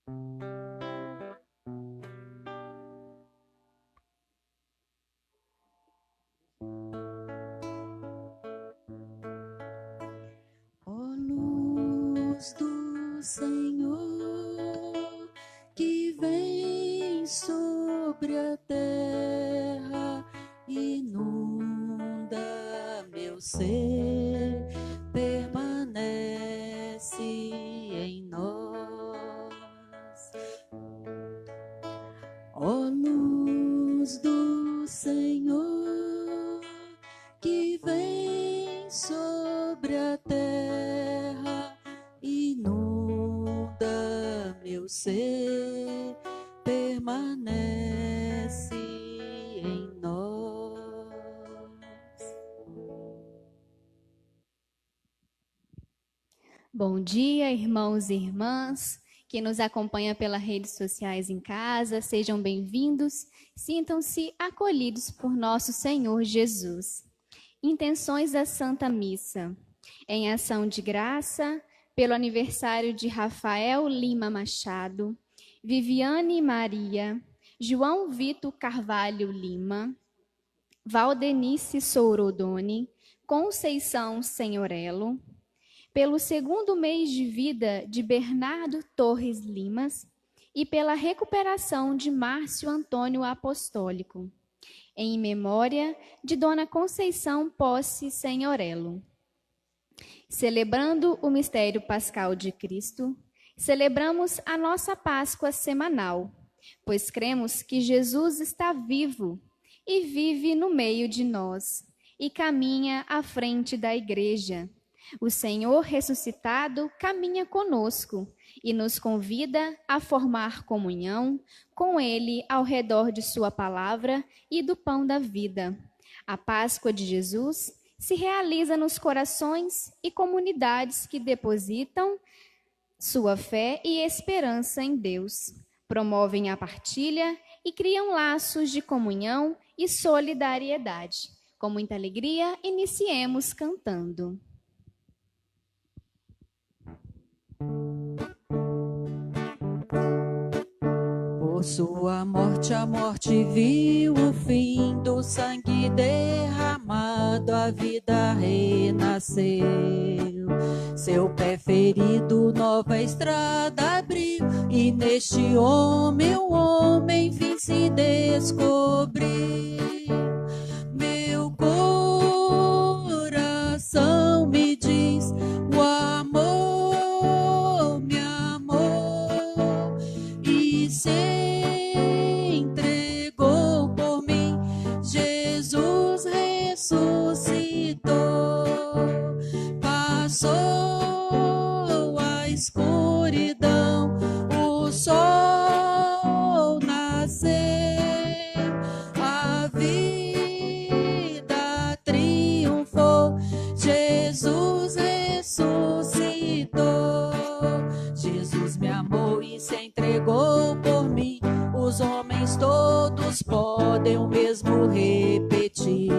Ó luz do Senhor, que vem sobre a terra, inunda meu ser, permanece em nós. Ó luz do Senhor, que vem sobre a terra, inunda meu ser, permanece em nós. Bom dia, irmãos e irmãs, que nos acompanha pelas redes sociais em casa, sejam bem-vindos, sintam-se acolhidos por nosso Senhor Jesus. Intenções da Santa Missa. Em ação de graça, pelo aniversário de Rafael Lima Machado, Viviane Maria, João Vitor Carvalho Lima, Valdenice Sourodoni, Conceição Senhorello, pelo segundo mês de vida de Bernardo Torres Limas e pela recuperação de Márcio Antônio Apostólico, em memória de Dona Conceição Posse Senhorello. Celebrando o mistério pascal de Cristo, celebramos a nossa Páscoa semanal, pois cremos que Jesus está vivo e vive no meio de nós e caminha à frente da Igreja. O Senhor ressuscitado caminha conosco e nos convida a formar comunhão com Ele ao redor de sua palavra e do pão da vida. A Páscoa de Jesus se realiza nos corações e comunidades que depositam sua fé e esperança em Deus, promovem a partilha e criam laços de comunhão e solidariedade. Com muita alegria, iniciemos cantando. Por sua morte, a morte viu o fim do sangue derramado, a vida renasceu. Seu pé ferido, nova estrada abriu, e neste homem, o homem enfim se descobriu. Meu coração me diz, o amor me amou e se entregou por mim. Jesus ressuscitou, passou a escuridão, o sol nasceu, a vida triunfou. Jesus ressuscitou, Jesus me amou e se entregou por mim. Os homens todos podem o mesmo repetir.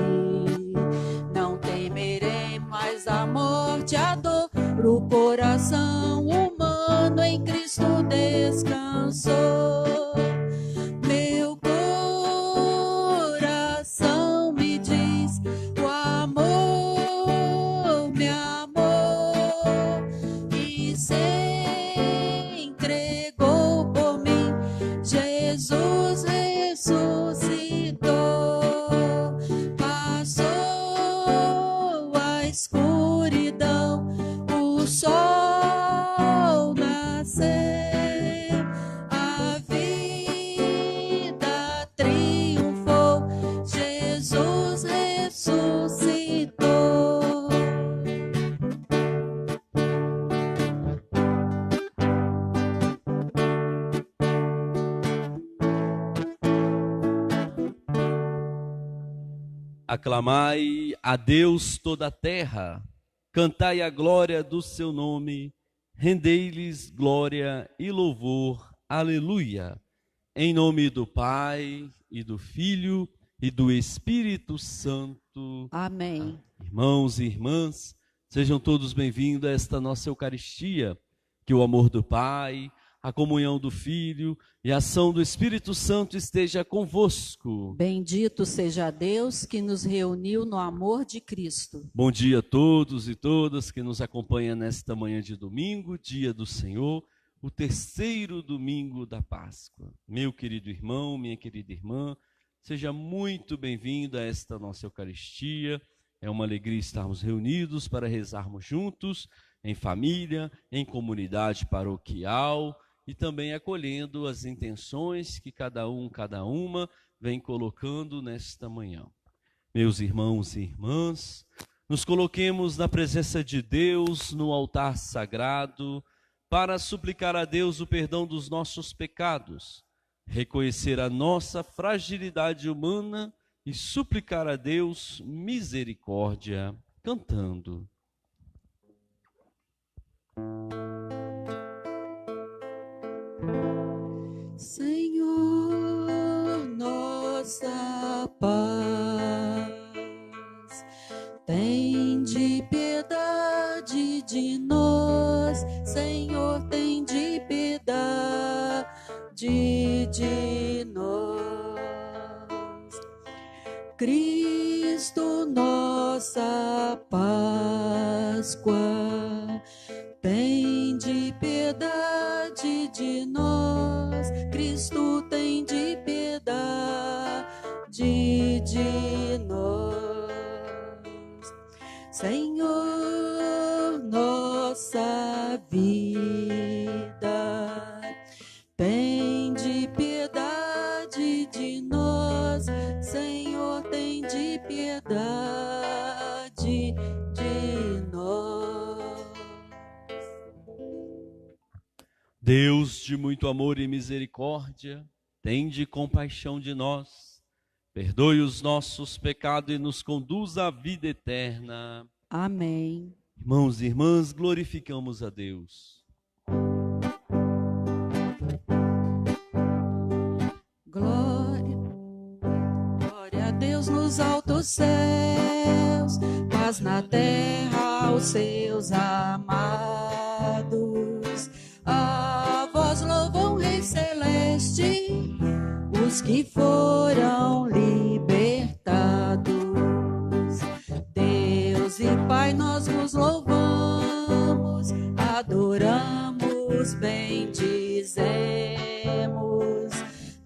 Não temerei mais a morte, a dor. O coração humano em Cristo descansou. Meu coração me diz, o amor me amou e se entregou por mim. Jesus ressuscitou, passou a escuridão, o sol nasceu, a vida triunfou. Jesus ressuscitou. Aclamai a Deus toda a terra, cantai a glória do seu nome, rendei-lhes glória e louvor. Aleluia. Em nome do Pai, e do Filho, e do Espírito Santo. Amém. Irmãos e irmãs, sejam todos bem-vindos a esta nossa Eucaristia. Que o amor do Pai, a comunhão do Filho e a ação do Espírito Santo esteja convosco. Bendito seja Deus que nos reuniu no amor de Cristo. Bom dia a todos e todas que nos acompanham nesta manhã de domingo, dia do Senhor, o terceiro domingo da Páscoa. Meu querido irmão, minha querida irmã, seja muito bem-vindo a esta nossa Eucaristia. É uma alegria estarmos reunidos para rezarmos juntos, em família, em comunidade paroquial e também acolhendo as intenções que cada uma vem colocando nesta manhã. Meus irmãos e irmãs, nos coloquemos na presença de Deus no altar sagrado para suplicar a Deus o perdão dos nossos pecados, reconhecer a nossa fragilidade humana e suplicar a Deus misericórdia, cantando. Senhor, nossa paz, tende piedade de nós. Senhor, tende piedade de nós. Cristo, nossa Páscoa, tende piedade de nós. Cristo, tende piedade de nós. Senhor, nossa vida, tende piedade de nós. Senhor, tende piedade de nós. Deus de muito amor e misericórdia, tende compaixão de nós, perdoe os nossos pecados e nos conduza à vida eterna. Amém. Irmãos e irmãs, glorificamos a Deus. Glória, glória a Deus nos altos céus, paz na terra aos seus amados. A vós louvam, Rei Celeste, os que foram libertados. Deus e Pai, nós vos louvamos, adoramos, bendizemos,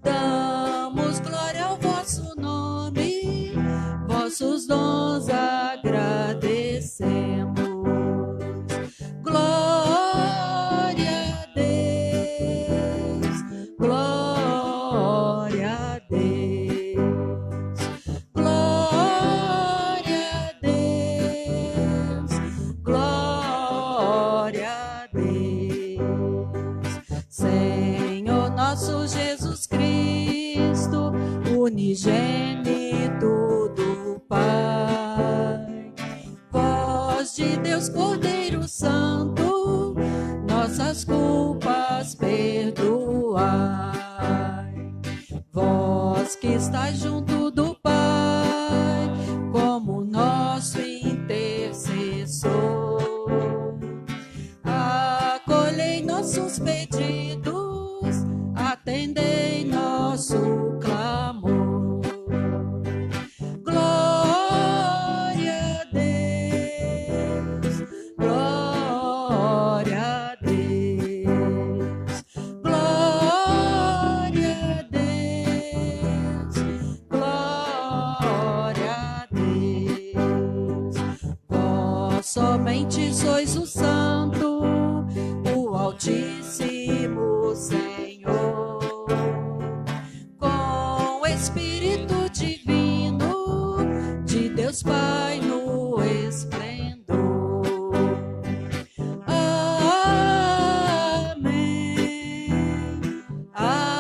damos glória ao vosso nome, vossos dons agradecemos. Glória a Deus, glória a Deus, glória a Deus, glória a Deus. Senhor nosso Jesus Cristo, unigênito do Pai, voz de Deus Cordeiro Santo, nossas culpas perdoai. Vós que estáis junto do Pai, como nosso intercessor, acolhei nossos pedidos, atendei nosso clamor. Glória a Deus, glória a Deus, glória a Deus, glória a Deus. Vós somente sois o Santo, o Altíssimo Senhor, com o Espírito Divino de Deus Pai no esplendor. Amém, amém,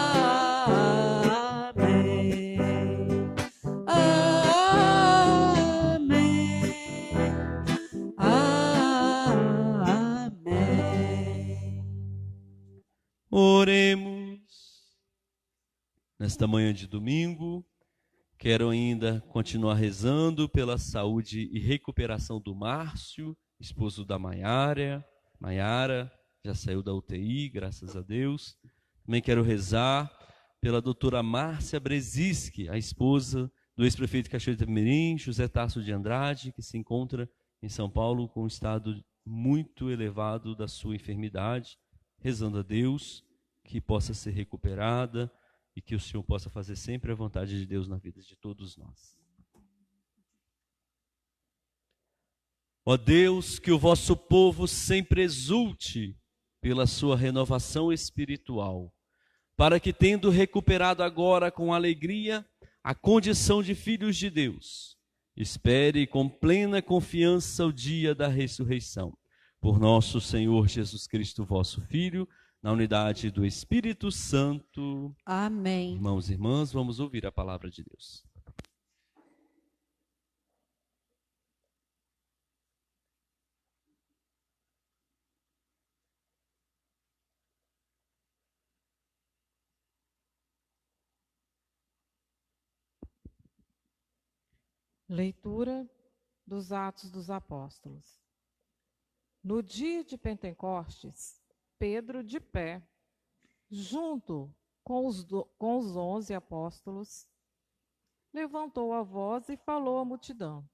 amém, amém. Oremos. Nesta manhã de domingo, quero ainda continuar rezando pela saúde e recuperação do Márcio, esposo da Maiara, já saiu da UTI, graças a Deus. Também quero rezar pela doutora Márcia Brzezinski, a esposa do ex-prefeito de Cachoeira de Mirim, José Tasso de Andrade, que se encontra em São Paulo com um estado muito elevado da sua enfermidade, rezando a Deus que possa ser recuperada e que o Senhor possa fazer sempre a vontade de Deus na vida de todos nós. Ó Deus, que o vosso povo sempre exulte pela sua renovação espiritual, para que, tendo recuperado agora com alegria a condição de filhos de Deus, espere com plena confiança o dia da ressurreição. Por nosso Senhor Jesus Cristo, vosso Filho, na unidade do Espírito Santo. Amém. Irmãos e irmãs, vamos ouvir a palavra de Deus. Leitura dos Atos dos Apóstolos. No dia de Pentecostes, Pedro, de pé, junto com os 11 apóstolos, levantou a voz e falou à multidão: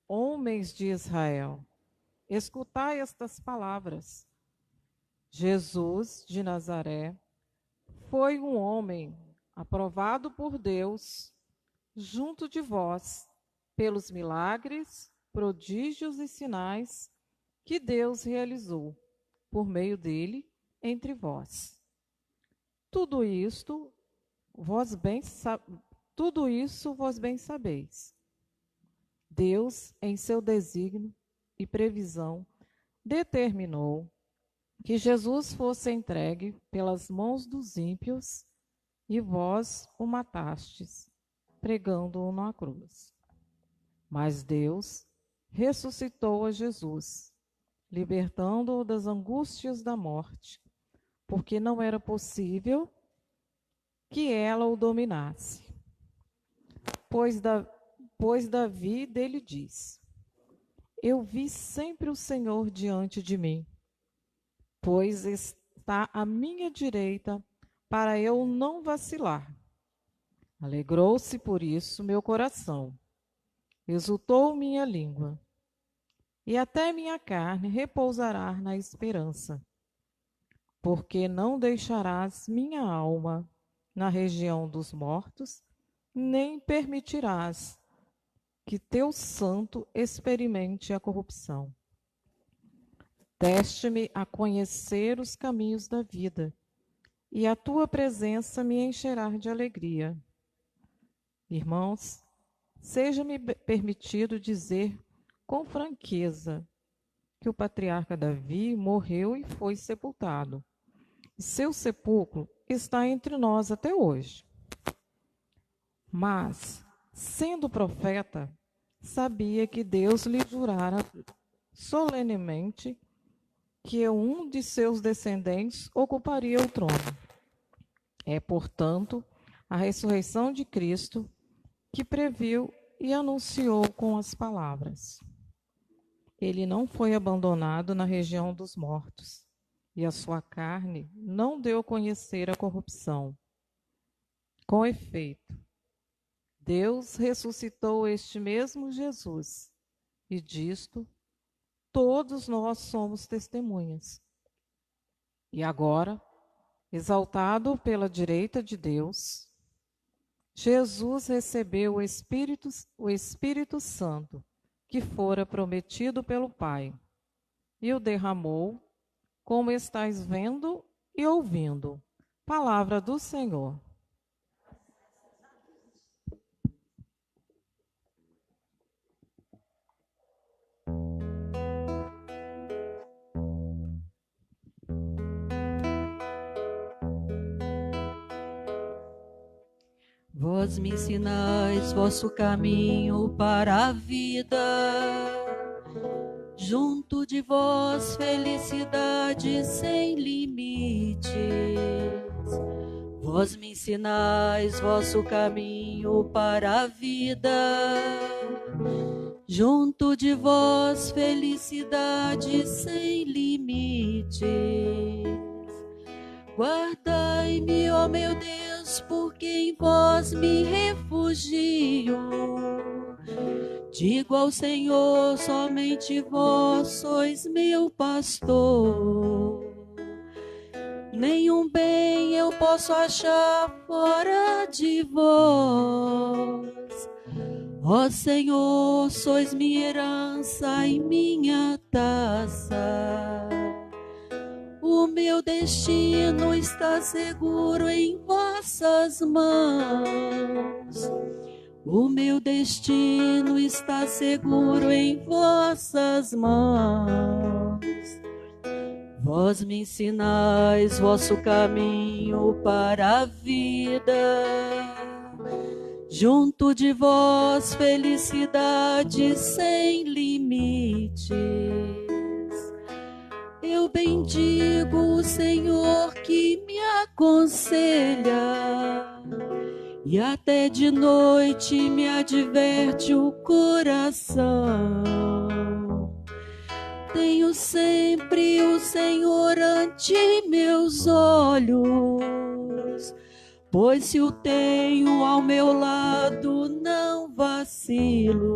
Homens de Israel, escutai estas palavras. Jesus de Nazaré foi um homem aprovado por Deus junto de vós, pelos milagres, prodígios e sinais que Deus realizou por meio dele entre vós. Tudo isso vós bem sabeis. Deus, em seu desígnio e previsão, determinou que Jesus fosse entregue pelas mãos dos ímpios e vós o matastes, pregando-o na cruz. Mas Deus ressuscitou a Jesus, libertando-o das angústias da morte, porque não era possível que ela o dominasse. Pois Davi dele diz: Eu vi sempre o Senhor diante de mim, pois está à minha direita para eu não vacilar. Alegrou-se por isso meu coração, exultou minha língua, e até minha carne repousará na esperança, porque não deixarás minha alma na região dos mortos, nem permitirás que teu santo experimente a corrupção. Deste-me a conhecer os caminhos da vida, e a tua presença me encherá de alegria. Irmãos, seja-me permitido dizer com franqueza que o patriarca Davi morreu e foi sepultado. E seu sepulcro está entre nós até hoje. Mas, sendo profeta, sabia que Deus lhe jurara solenemente que um de seus descendentes ocuparia o trono. É, portanto, a ressurreição de Cristo que previu e anunciou com as palavras: Ele não foi abandonado na região dos mortos, e a sua carne não deu a conhecer a corrupção. Com efeito, Deus ressuscitou este mesmo Jesus, e disto todos nós somos testemunhas. E agora, exaltado pela direita de Deus, Jesus recebeu o Espírito Santo, que fora prometido pelo Pai, e o derramou, como estáis vendo e ouvindo. Palavra do Senhor. Vós me ensinais vosso caminho para a vida, junto de vós felicidade sem limites. Vós me ensinais vosso caminho para a vida. Junto de vós, felicidade sem limites. Guardai-me, ó meu Deus, porque em vós me refugio. Digo ao Senhor, somente vós sois meu pastor. Nenhum bem eu posso achar fora de vós. Ó Senhor, sois minha herança e minha taça. O meu destino está seguro em vossas mãos. O meu destino está seguro em vossas mãos. Vós me ensinais vosso caminho para a vida. Junto de vós, felicidade sem limites. Eu bendigo o Senhor que me aconselha, e até de noite me adverte o coração. Tenho sempre o Senhor ante meus olhos, pois se o tenho ao meu lado não vacilo.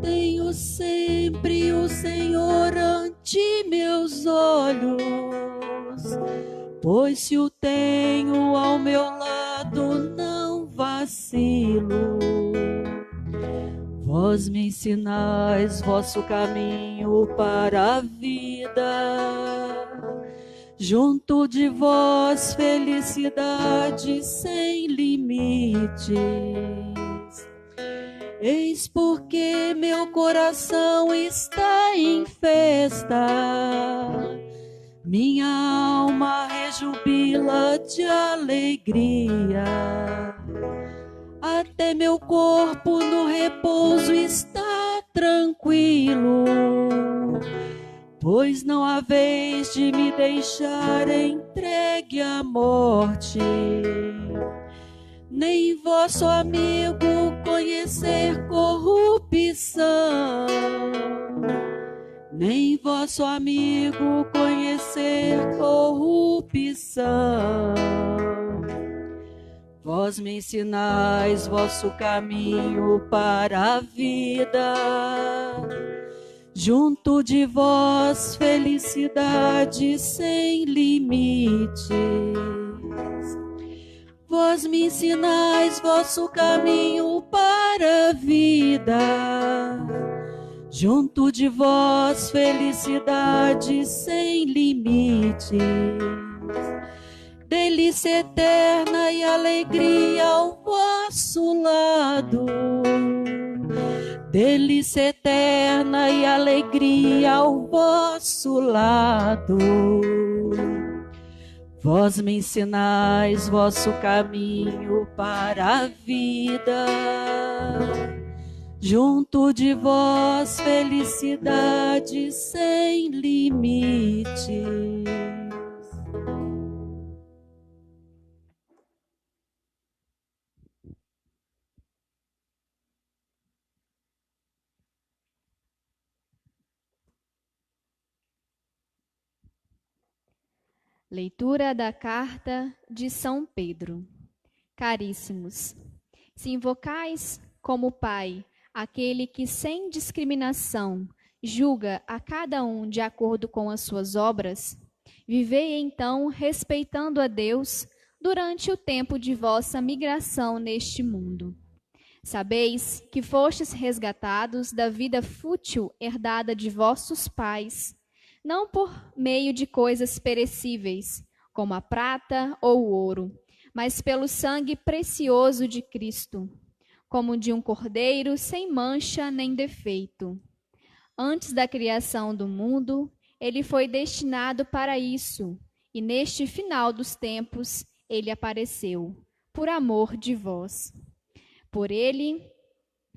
Tenho sempre o Senhor ante meus olhos, pois se o tenho ao meu lado não vacilo. Vós me ensinais vosso caminho para a vida. Junto de vós, felicidade sem limites. Eis porque meu coração está em festa, minha alma rejubila de alegria. Até meu corpo no repouso está tranquilo, pois não há vez de me deixar entregue à morte. Nem vosso amigo conhecer corrupção, nem vosso amigo conhecer corrupção. Vós me ensinais vosso caminho para a vida. Junto de vós, felicidade sem limites. Vós me ensinais vosso caminho para a vida. Junto de vós, felicidade sem limites. Delícia eterna e alegria ao vosso lado. Delícia eterna e alegria ao vosso lado. Vós me ensinais vosso caminho para a vida. Junto de vós, felicidade sem limites. Leitura da carta de São Pedro. Caríssimos, se invocais como Pai aquele que sem discriminação julga a cada um de acordo com as suas obras, vivei então respeitando a Deus durante o tempo de vossa migração neste mundo. Sabeis que fostes resgatados da vida fútil herdada de vossos pais, não por meio de coisas perecíveis, como a prata ou o ouro, mas pelo sangue precioso de Cristo, como de um cordeiro sem mancha nem defeito. Antes da criação do mundo, ele foi destinado para isso, e neste final dos tempos ele apareceu, por amor de vós. Por ele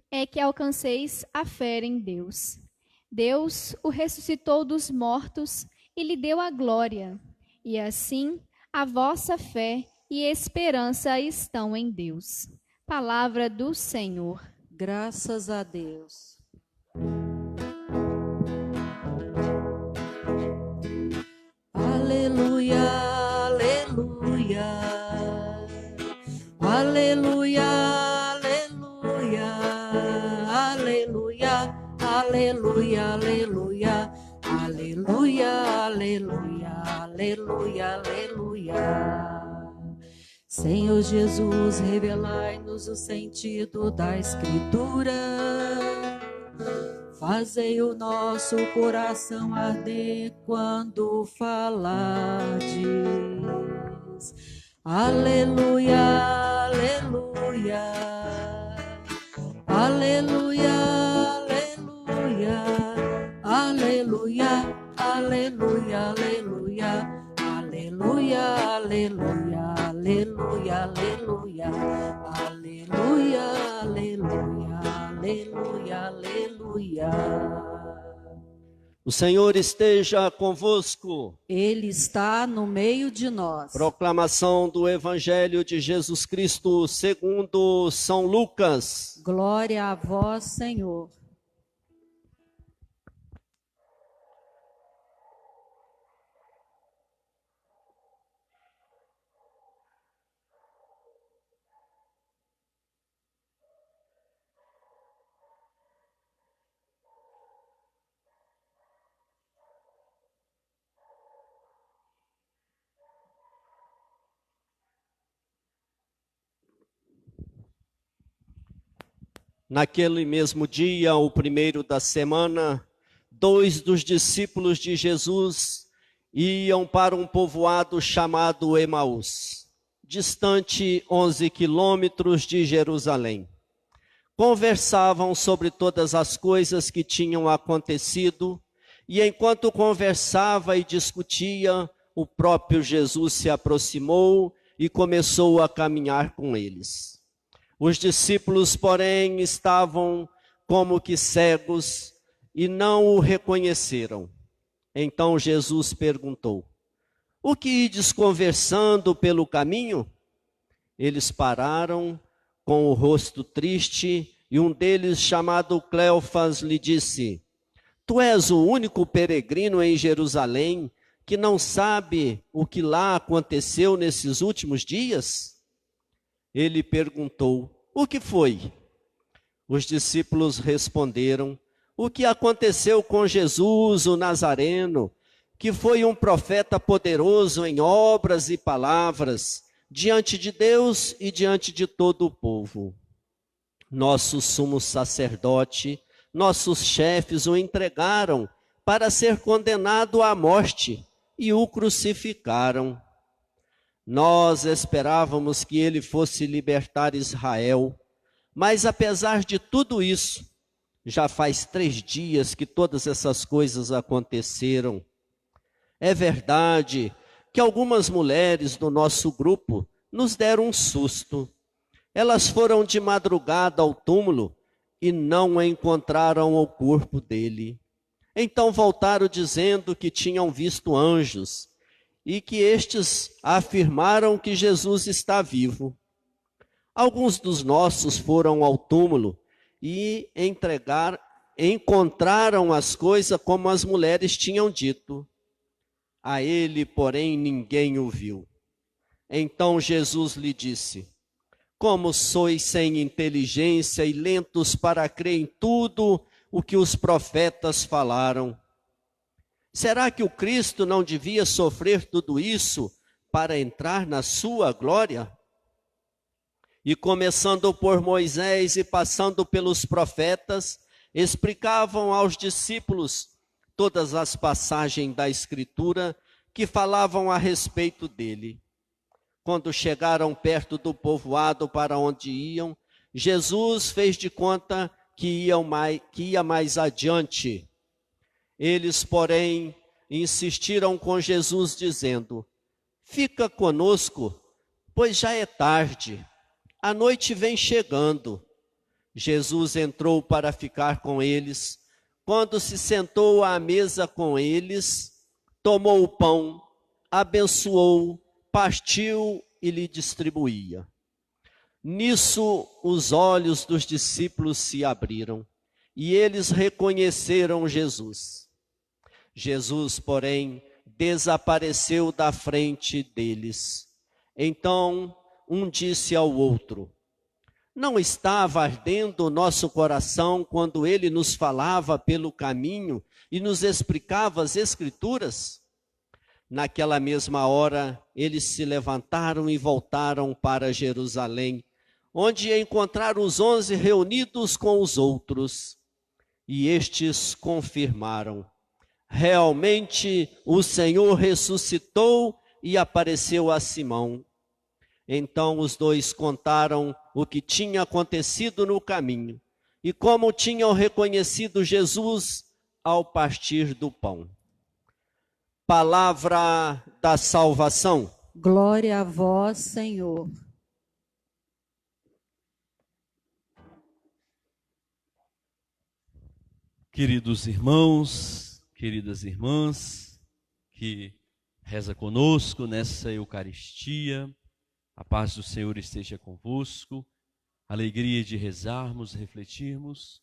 é que alcanceis a fé em Deus. Deus o ressuscitou dos mortos e lhe deu a glória, e assim A vossa fé e esperança estão em Deus. Palavra do Senhor. Graças a Deus. Aleluia, aleluia. Aleluia, aleluia. Aleluia, aleluia, aleluia. Aleluia, aleluia, aleluia, aleluia. Senhor Jesus, revelai-nos o sentido da Escritura. Fazei o nosso coração arder quando falardes. Aleluia, aleluia. Aleluia, aleluia. Aleluia, aleluia, aleluia. Aleluia, aleluia, aleluia, aleluia. Aleluia, aleluia, aleluia, aleluia. O Senhor esteja convosco. Ele está no meio de nós. Proclamação do Evangelho de Jesus Cristo segundo São Lucas. Glória a vós, Senhor. Naquele mesmo dia, o primeiro da semana, 2 dos discípulos de Jesus iam para um povoado chamado Emaús, distante 11 quilômetros de Jerusalém. Conversavam sobre todas as coisas que tinham acontecido, e enquanto conversava e discutia, o próprio Jesus se aproximou e começou a caminhar com eles. Os discípulos, porém, estavam como que cegos e não o reconheceram. Então Jesus perguntou: o que ides conversando pelo caminho? Eles pararam com o rosto triste e um deles, chamado Cleofas, lhe disse: tu és o único peregrino em Jerusalém que não sabe o que lá aconteceu nesses últimos dias? Ele perguntou: o que foi? Os discípulos responderam: o que aconteceu com Jesus, o Nazareno, que foi um profeta poderoso em obras e palavras, diante de Deus e diante de todo o povo. Nosso sumo sacerdote, nossos chefes o entregaram para ser condenado à morte e o crucificaram. Nós esperávamos que ele fosse libertar Israel, mas apesar de tudo isso, já faz 3 dias que todas essas coisas aconteceram. É verdade que algumas mulheres do nosso grupo nos deram um susto. Elas foram de madrugada ao túmulo e não encontraram o corpo dele. Então voltaram dizendo que tinham visto anjos e que estes afirmaram que Jesus está vivo. Alguns dos nossos foram ao túmulo e encontraram as coisas como as mulheres tinham dito. A ele, porém, ninguém o viu. Então Jesus lhe disse: como sois sem inteligência e lentos para crer em tudo o que os profetas falaram. Será que o Cristo não devia sofrer tudo isso para entrar na sua glória? E começando por Moisés e passando pelos profetas, explicavam aos discípulos todas as passagens da Escritura que falavam a respeito dele. Quando chegaram perto do povoado para onde iam, Jesus fez de conta que ia mais adiante. Eles, porém, insistiram com Jesus, dizendo: fica conosco, pois já é tarde, a noite vem chegando. Jesus entrou para ficar com eles. Quando se sentou à mesa com eles, tomou o pão, abençoou, partiu e lhe distribuía. Nisso os olhos dos discípulos se abriram e eles reconheceram Jesus. Jesus, porém, desapareceu da frente deles. Então um disse ao outro: não estava ardendo o nosso coração quando ele nos falava pelo caminho e nos explicava as Escrituras? Naquela mesma hora, eles se levantaram e voltaram para Jerusalém, onde encontraram os 11 reunidos com os outros. E estes confirmaram: realmente o Senhor ressuscitou e apareceu a Simão. Então os dois contaram o que tinha acontecido no caminho e como tinham reconhecido Jesus ao partir do pão. Palavra da salvação. Glória a vós, Senhor. Queridos irmãos, queridas irmãs, que reza conosco nessa Eucaristia, a paz do Senhor esteja convosco, alegria de rezarmos, refletirmos,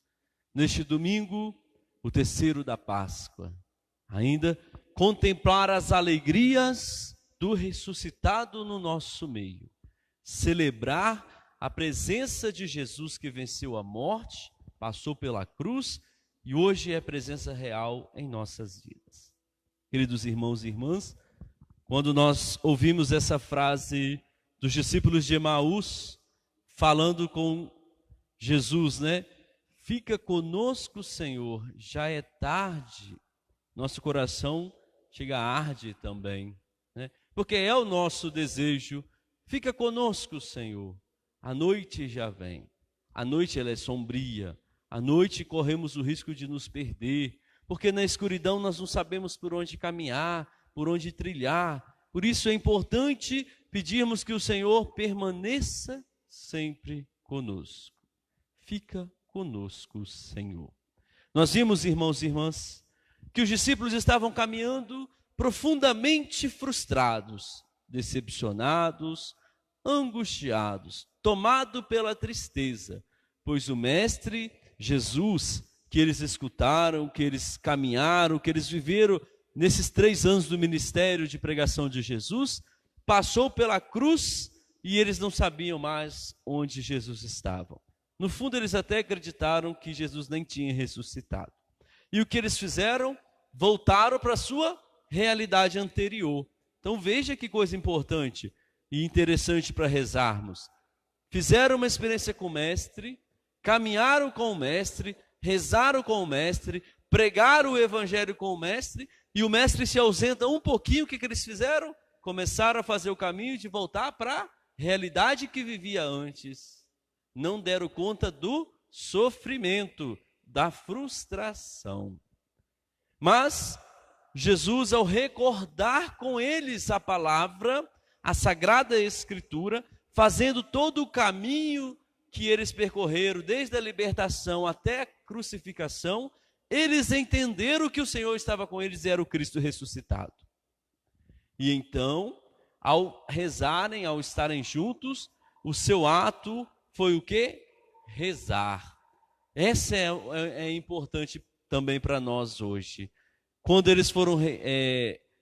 neste domingo, o terceiro da Páscoa, ainda contemplar as alegrias do ressuscitado no nosso meio, celebrar a presença de Jesus que venceu a morte, passou pela cruz e hoje é presença real em nossas vidas. Queridos irmãos e irmãs, quando nós ouvimos essa frase dos discípulos de Emaús, falando com Jesus, né? Fica conosco, Senhor, já é tarde. Nosso coração chega a arde também, né? Porque é o nosso desejo. Fica conosco, Senhor. A noite já vem. A noite ela é sombria. À noite corremos o risco de nos perder, porque na escuridão nós não sabemos por onde caminhar, por onde trilhar. Por isso é importante pedirmos que o Senhor permaneça sempre conosco. Fica conosco, Senhor. Nós vimos, irmãos e irmãs, que os discípulos estavam caminhando profundamente frustrados, decepcionados, angustiados, tomados pela tristeza, pois o Mestre Jesus, que eles escutaram, que eles caminharam, que eles viveram nesses 3 anos do ministério de pregação de Jesus, passou pela cruz e eles não sabiam mais onde Jesus estava. No fundo, eles até acreditaram que Jesus nem tinha ressuscitado. E o que eles fizeram? Voltaram para a sua realidade anterior. Então veja que coisa importante e interessante para rezarmos. Fizeram uma experiência com o Mestre, caminharam com o Mestre, rezaram com o Mestre, pregaram o Evangelho com o Mestre, e o Mestre se ausenta um pouquinho. O que eles fizeram? Começaram a fazer o caminho de voltar para a realidade que vivia antes. Não deram conta do sofrimento, da frustração. Mas Jesus, ao recordar com eles a palavra, a Sagrada Escritura, fazendo todo o caminho que eles percorreram, desde a libertação até a crucificação, eles entenderam que o Senhor estava com eles e era o Cristo ressuscitado. E então, ao rezarem, ao estarem juntos, o seu ato foi o quê? Rezar. Essa é importante também para nós hoje. Quando eles foram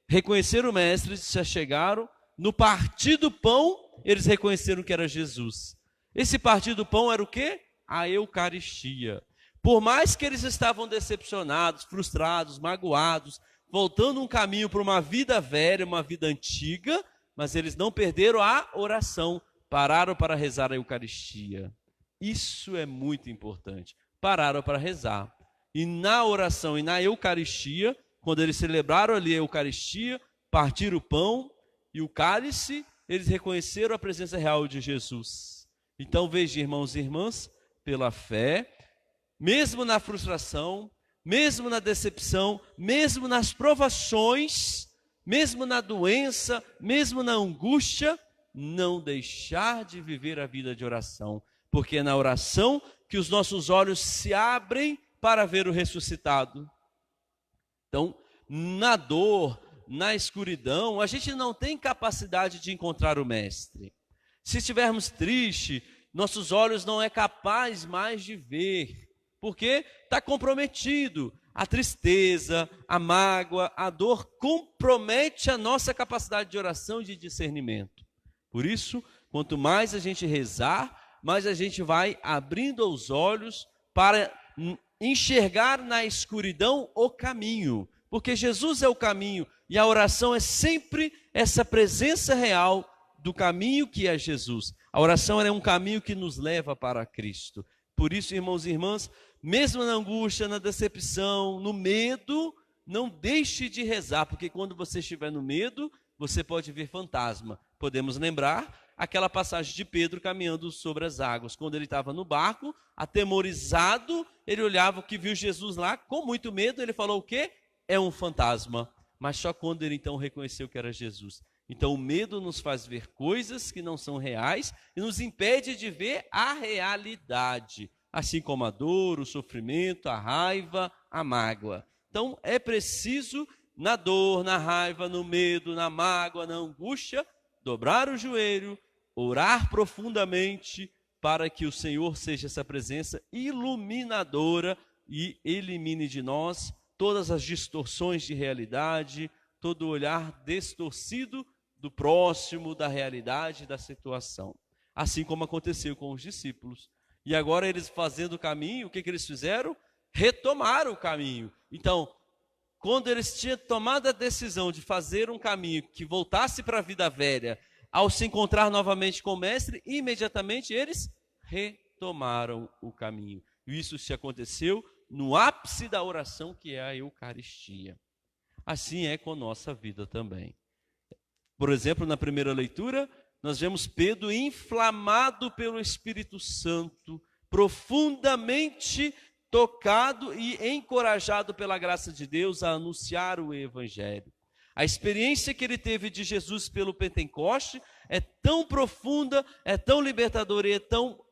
reconhecer o Mestre, se chegaram, no partir do pão, eles reconheceram que era Jesus. Esse partir do pão era o quê? A Eucaristia. Por mais que eles estavam decepcionados, frustrados, magoados, voltando um caminho para uma vida velha, uma vida antiga, mas eles não perderam a oração, pararam para rezar a Eucaristia. Isso é muito importante. Pararam para rezar. E na oração e na Eucaristia, quando eles celebraram ali a Eucaristia, partiram o pão e o cálice, eles reconheceram a presença real de Jesus. Então veja, irmãos e irmãs, pela fé, mesmo na frustração, mesmo na decepção, mesmo nas provações, mesmo na doença, mesmo na angústia, não deixar de viver a vida de oração, porque é na oração que os nossos olhos se abrem para ver o ressuscitado. Então, na dor, na escuridão, a gente não tem capacidade de encontrar o Mestre. Se estivermos tristes, nossos olhos não é capaz mais de ver, porque está comprometido. A tristeza, a mágoa, a dor compromete a nossa capacidade de oração e de discernimento. Por isso, quanto mais a gente rezar, mais a gente vai abrindo os olhos para enxergar na escuridão o caminho. Porque Jesus é o caminho e a oração é sempre essa presença real do caminho que é Jesus. A oração é um caminho que nos leva para Cristo. Por isso, irmãos e irmãs, mesmo na angústia, na decepção, no medo, não deixe de rezar, porque quando você estiver no medo, você pode ver fantasma. Podemos lembrar aquela passagem de Pedro caminhando sobre as águas. Quando ele estava no barco, atemorizado, ele olhava o que viu Jesus lá, com muito medo, ele falou o quê? É um fantasma. Mas só quando ele então reconheceu que era Jesus. Então o medo nos faz ver coisas que não são reais e nos impede de ver a realidade, assim como a dor, o sofrimento, a raiva, a mágoa. Então é preciso, na dor, na raiva, no medo, na mágoa, na angústia, dobrar o joelho, orar profundamente para que o Senhor seja essa presença iluminadora e elimine de nós todas as distorções de realidade, todo o olhar distorcido do próximo, da realidade, da situação. Assim como aconteceu com os discípulos. E agora eles fazendo o caminho, o que eles fizeram? Retomaram o caminho. Então, quando eles tinham tomado a decisão de fazer um caminho que voltasse para a vida velha, ao se encontrar novamente com o Mestre, imediatamente eles retomaram o caminho. E isso se aconteceu no ápice da oração, que é a Eucaristia. Assim é com a nossa vida também. Por exemplo, na primeira leitura, nós vemos Pedro inflamado pelo Espírito Santo, profundamente tocado e encorajado pela graça de Deus a anunciar o Evangelho. A experiência que ele teve de Jesus pelo Pentecoste é tão profunda, é tão libertadora e é tão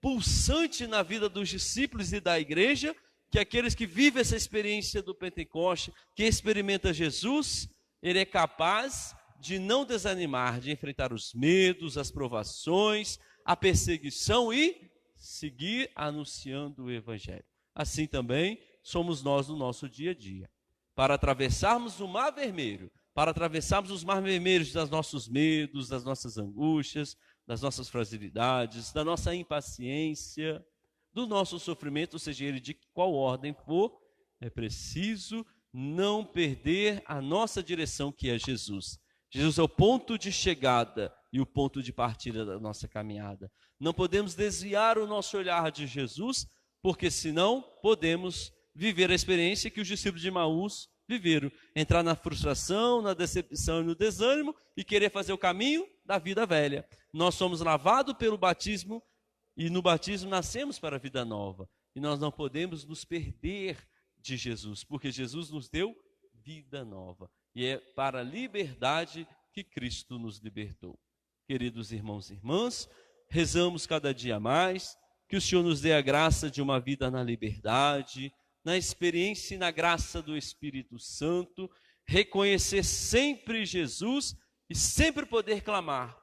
pulsante na vida dos discípulos e da igreja, que aqueles que vivem essa experiência do Pentecoste, que experimenta Jesus, ele é capaz de não desanimar, de enfrentar os medos, as provações, a perseguição e seguir anunciando o Evangelho. Assim também somos nós no nosso dia a dia. Para atravessarmos o Mar Vermelho, para atravessarmos os Mar Vermelhos dos nossos medos, das nossas angústias, das nossas fragilidades, da nossa impaciência, do nosso sofrimento, seja ele de qual ordem for, é preciso não perder a nossa direção, que é Jesus. Jesus é o ponto de chegada e o ponto de partida da nossa caminhada. Não podemos desviar o nosso olhar de Jesus, porque senão podemos viver a experiência que os discípulos de Emaús viveram. Entrar na frustração, na decepção e no desânimo e querer fazer o caminho da vida velha. Nós somos lavados pelo batismo e no batismo nascemos para a vida nova. E nós não podemos nos perder de Jesus, porque Jesus nos deu vida nova. E é para a liberdade que Cristo nos libertou. Queridos irmãos e irmãs, rezamos cada dia mais, que o Senhor nos dê a graça de uma vida na liberdade, na experiência e na graça do Espírito Santo, reconhecer sempre Jesus e sempre poder clamar: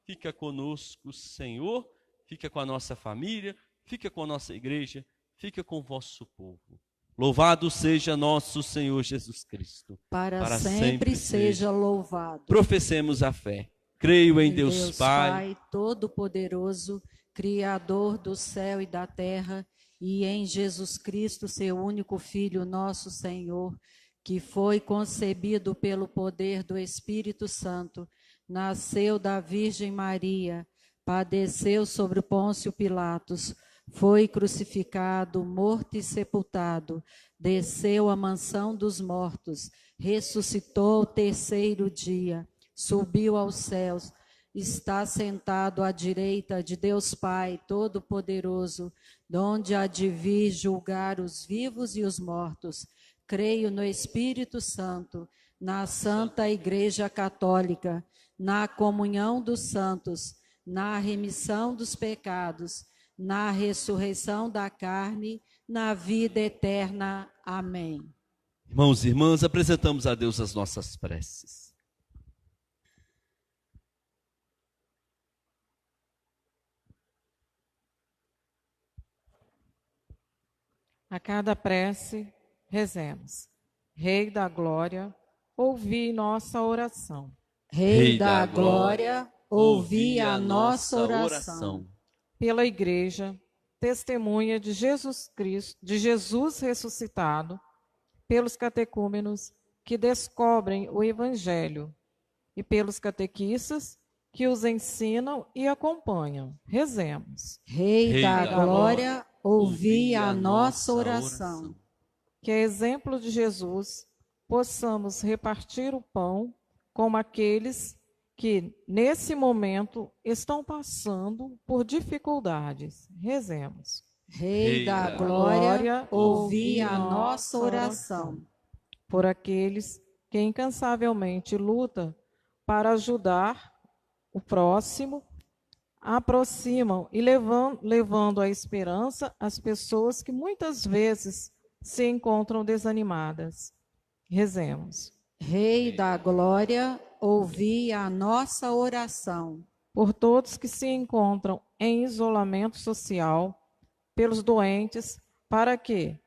fica conosco, Senhor, fica com a nossa família, fica com a nossa igreja, fica com o vosso povo. Louvado seja nosso Senhor Jesus Cristo. Para sempre seja louvado. Professemos a fé. Creio em Deus Pai, Todo-Poderoso, Criador do céu e da terra, e em Jesus Cristo, seu único Filho, nosso Senhor, que foi concebido pelo poder do Espírito Santo, nasceu da Virgem Maria, padeceu sobre Pôncio Pilatos, foi crucificado, morto e sepultado, desceu à mansão dos mortos, ressuscitou ao terceiro dia, subiu aos céus, está sentado à direita de Deus Pai Todo-Poderoso, donde há de vir julgar os vivos e os mortos. Creio no Espírito Santo, na Santa Igreja Católica, na comunhão dos santos, na remissão dos pecados, na ressurreição da carne, na vida eterna. Amém. Irmãos e irmãs, apresentamos a Deus as nossas preces. A cada prece, rezemos. Rei da glória, ouvi nossa oração. Rei da glória, ouvi a nossa oração. Pela Igreja, testemunha de Jesus Cristo, de Jesus ressuscitado, pelos catecúmenos que descobrem o Evangelho e pelos catequistas que os ensinam e acompanham. Rezemos. Rei da glória, ouvi a nossa oração. Que, a exemplo de Jesus, possamos repartir o pão com aqueles que, nesse momento, estão passando por dificuldades. Rezemos. Rei da glória, ouvi a nossa oração. Por aqueles que incansavelmente lutam para ajudar o próximo, aproximam e levando a esperança às pessoas que muitas vezes se encontram desanimadas. Rezemos. Rei da glória, ouvi a nossa oração. Por todos que se encontram em isolamento social, pelos doentes, para que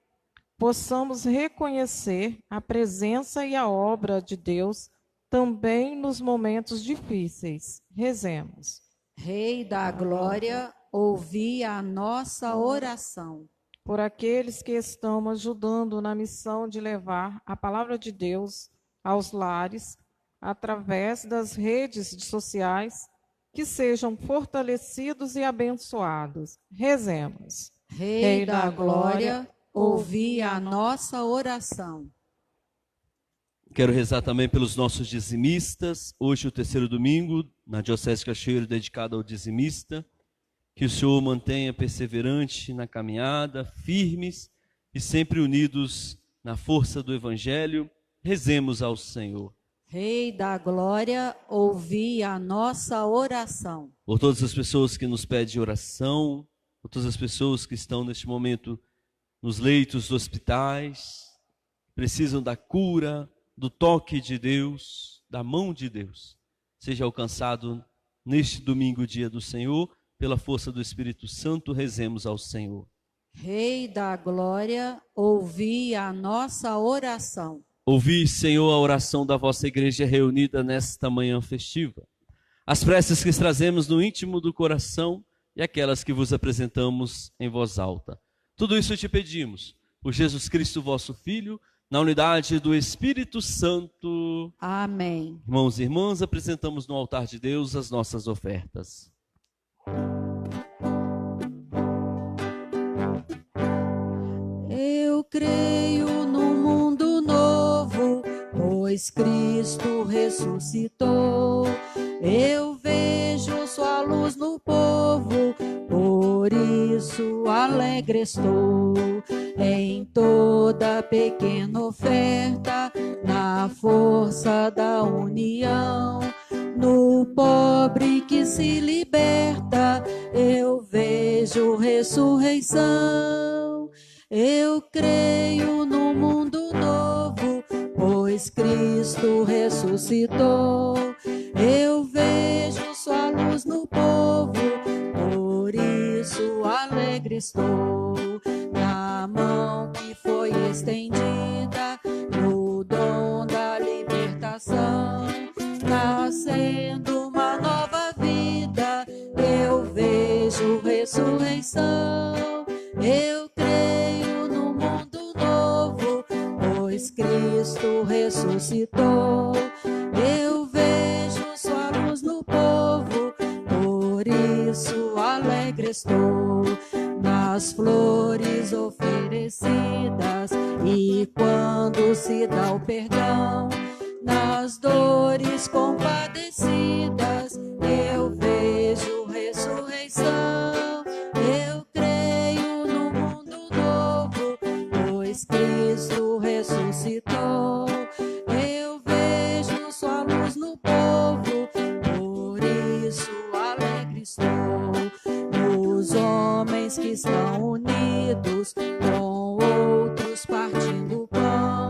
possamos reconhecer a presença e a obra de Deus também nos momentos difíceis. Rezemos. Rei da glória, ouvi a nossa oração. Por aqueles que estão ajudando na missão de levar a palavra de Deus aos lares, através das redes sociais, que sejam fortalecidos e abençoados. Rezemos. Rei da glória, ouvi a nossa oração. Quero rezar também pelos nossos dizimistas. Hoje, o terceiro domingo, na Diocese de Cachoeiro, dedicado ao dizimista. Que o Senhor mantenha perseverante na caminhada, firmes e sempre unidos na força do Evangelho. Rezemos ao Senhor. Rei da glória, ouvi a nossa oração. Por todas as pessoas que nos pedem oração, por todas as pessoas que estão neste momento nos leitos dos hospitais, precisam da cura, do toque de Deus, da mão de Deus. Seja alcançado neste domingo, dia do Senhor, pela força do Espírito Santo, rezemos ao Senhor. Rei da glória, ouvi a nossa oração. Ouvi, Senhor, a oração da vossa igreja reunida nesta manhã festiva. As preces que trazemos no íntimo do coração e aquelas que vos apresentamos em voz alta. Tudo isso te pedimos, por Jesus Cristo, vosso Filho, na unidade do Espírito Santo. Amém. Irmãos e irmãs, apresentamos no altar de Deus as nossas ofertas. Eu creio no mundo novo, pois Cristo ressuscitou. Eu vejo sua luz no povo, por isso alegre estou. Em toda pequena oferta, na força da união, no pobre que se liberta, eu vejo ressurreição. Eu creio no mundo novo, pois Cristo ressuscitou. Eu vejo sua luz no povo, por isso alegre estou. Na mão que foi estendida, no dom da libertação, nascendo uma nova vida, eu vejo ressurreição. Eu creio no mundo novo, pois Cristo ressuscitou. Eu vejo sua luz no povo, por isso alegre estou. Nas flores oferecidas e quando se dá o perdão, nas dores compadecidas, eu vejo ressurreição. Eu creio no mundo novo, pois Cristo ressuscitou. Eu vejo sua luz no povo, por isso alegre estou. Os homens que estão unidos com outros partindo o pão,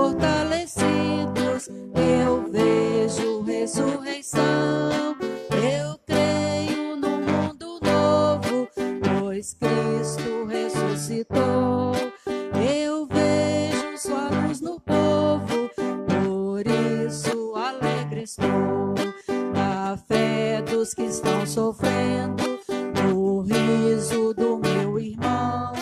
fortalecidos. Eu vejo ressurreição. Eu creio num mundo novo, pois Cristo ressuscitou. Eu vejo sua luz no povo, por isso alegre estou. Na fé dos que estão sofrendo, no riso do meu irmão,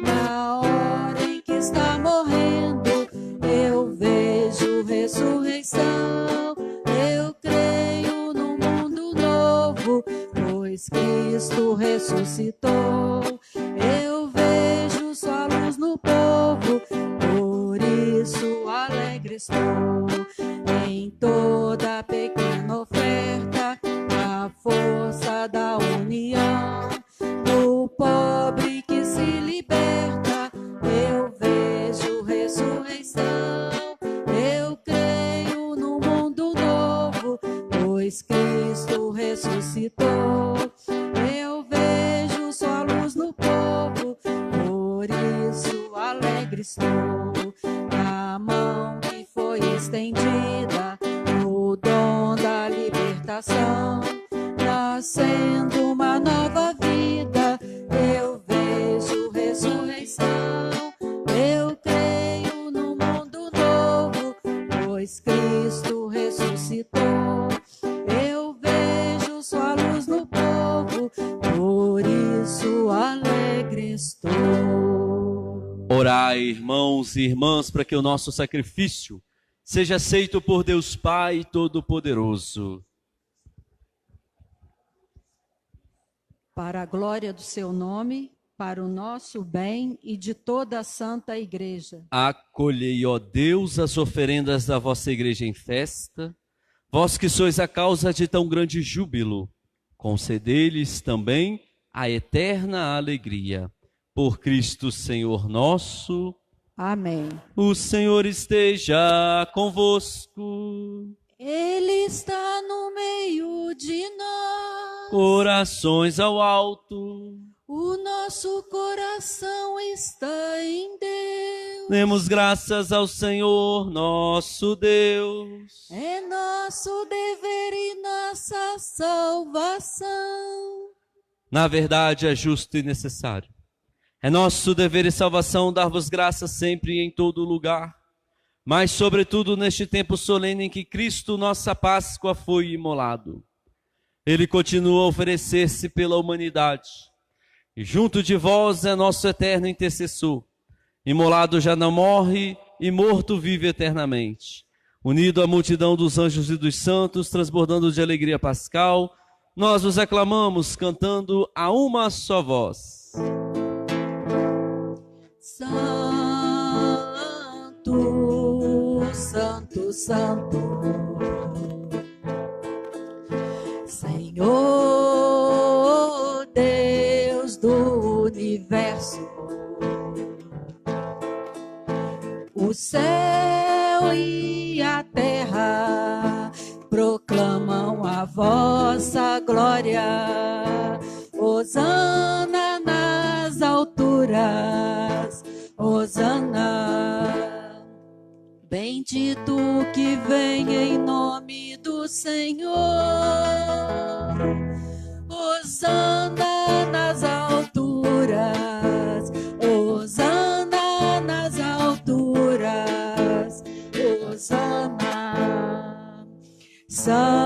na hora em que está morrendo, eu vejo ressurreição. Eu creio num mundo novo, pois Cristo ressuscitou. Eu vejo sua luz no povo, por isso alegre estou. Em toda pequena oferta, a força da união, do pobre que se liberta, eu vejo ressurreição. Eu creio num mundo novo, pois Cristo ressuscitou. Eu vejo sua luz no povo, por isso alegre estou. A mão que foi estendida, o dom da libertação, nascendo uma nova vida, eu vejo ressurreição. Eu creio no mundo novo, pois Cristo ressuscitou. Eu vejo sua luz no povo, por isso alegre estou. Orai, irmãos e irmãs, para que o nosso sacrifício seja aceito por Deus Pai Todo-Poderoso. Para a glória do seu nome, para o nosso bem e de toda a Santa Igreja. Acolhei, ó Deus, as oferendas da vossa igreja em festa, vós que sois a causa de tão grande júbilo, concedei-lhes também a eterna alegria. Por Cristo Senhor nosso. Amém. O Senhor esteja convosco. Ele está no meio de nós. Corações ao alto. O nosso coração está em Deus. Demos graças ao Senhor nosso Deus. É nosso dever e nossa salvação. Na verdade, é justo e necessário. É nosso dever e salvação dar-vos graças sempre e em todo lugar, mas sobretudo neste tempo solene em que Cristo, nossa Páscoa, foi imolado. Ele continua a oferecer-se pela humanidade, e junto de vós é nosso eterno intercessor. Imolado já não morre, e morto vive eternamente. Unido à multidão dos anjos e dos santos, transbordando de alegria pascal, nós os aclamamos, cantando a uma só voz. Santo, Santo, Santo, Senhor Deus do universo, o céu e a terra proclamam a vossa glória. Hosana nas alturas, Hosana. Bendito que vem em nome do Senhor. Hosana nas alturas, Hosana nas alturas, Hosana. Santo,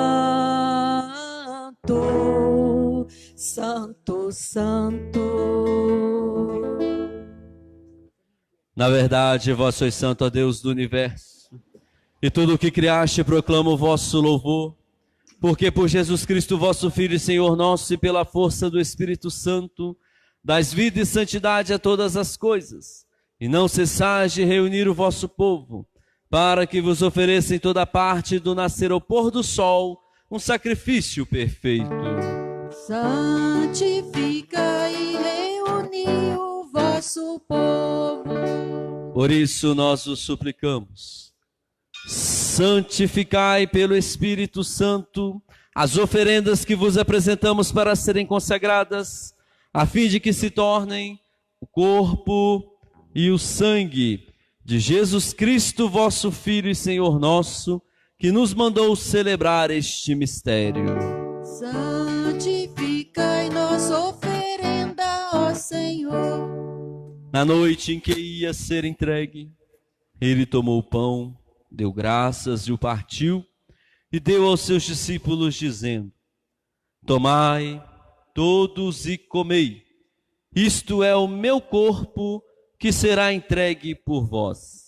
Santo, Santo. Na verdade, vós sois santo, ó Deus do universo, e tudo o que criaste proclama o vosso louvor, porque por Jesus Cristo, vosso Filho e Senhor nosso, e pela força do Espírito Santo, dais vida e santidade a todas as coisas, e não cessais de reunir o vosso povo, para que vos ofereça em toda parte, do nascer ao pôr do sol, um sacrifício perfeito. Santifica e reúne o vosso povo. Por isso nós os suplicamos. Santificai pelo Espírito Santo as oferendas que vos apresentamos para serem consagradas, a fim de que se tornem o corpo e o sangue de Jesus Cristo, vosso Filho e Senhor nosso, que nos mandou celebrar este mistério. Santificai nossa oferenda, ó Senhor. Na noite em que ia ser entregue, ele tomou o pão, deu graças e o partiu, e deu aos seus discípulos, dizendo: tomai todos e comei, isto é o meu corpo, que será entregue por vós.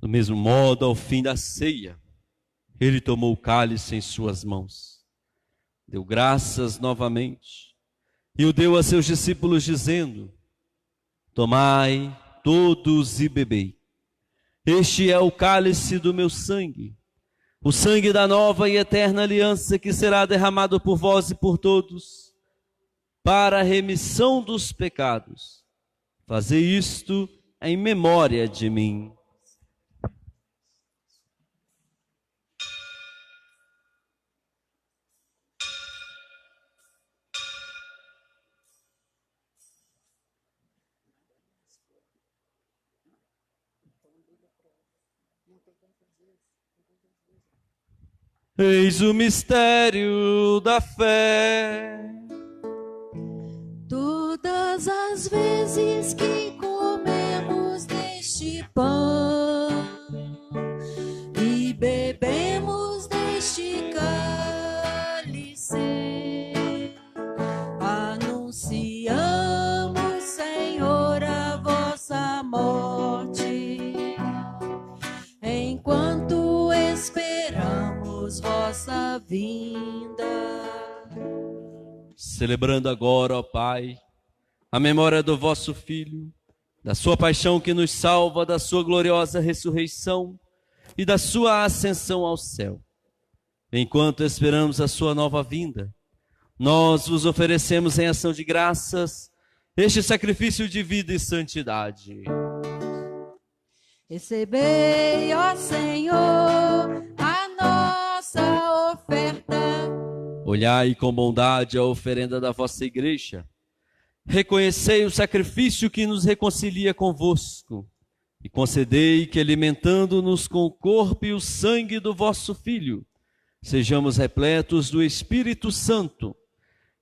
Do mesmo modo, ao fim da ceia, ele tomou o cálice em suas mãos, deu graças novamente, e o deu a seus discípulos, dizendo: tomai todos e bebei. Este é o cálice do meu sangue, o sangue da nova e eterna aliança, que será derramado por vós e por todos, para a remissão dos pecados. Fazei isto em memória de mim. Eis o mistério da fé. Todas as vezes que comemos deste pão e bebemos deste cálice, anunciamos, Senhor, a vossa morte, enquanto esperamos vossa vinda. Celebrando agora, ó Pai, a memória do vosso Filho, da sua paixão que nos salva, da sua gloriosa ressurreição e da sua ascensão ao céu. Enquanto esperamos a sua nova vinda, nós vos oferecemos em ação de graças este sacrifício de vida e santidade. Recebei, ó Senhor, a nossa oferta. Olhai com bondade a oferenda da vossa igreja. Reconhecei o sacrifício que nos reconcilia convosco e concedei que, alimentando-nos com o corpo e o sangue do vosso Filho, sejamos repletos do Espírito Santo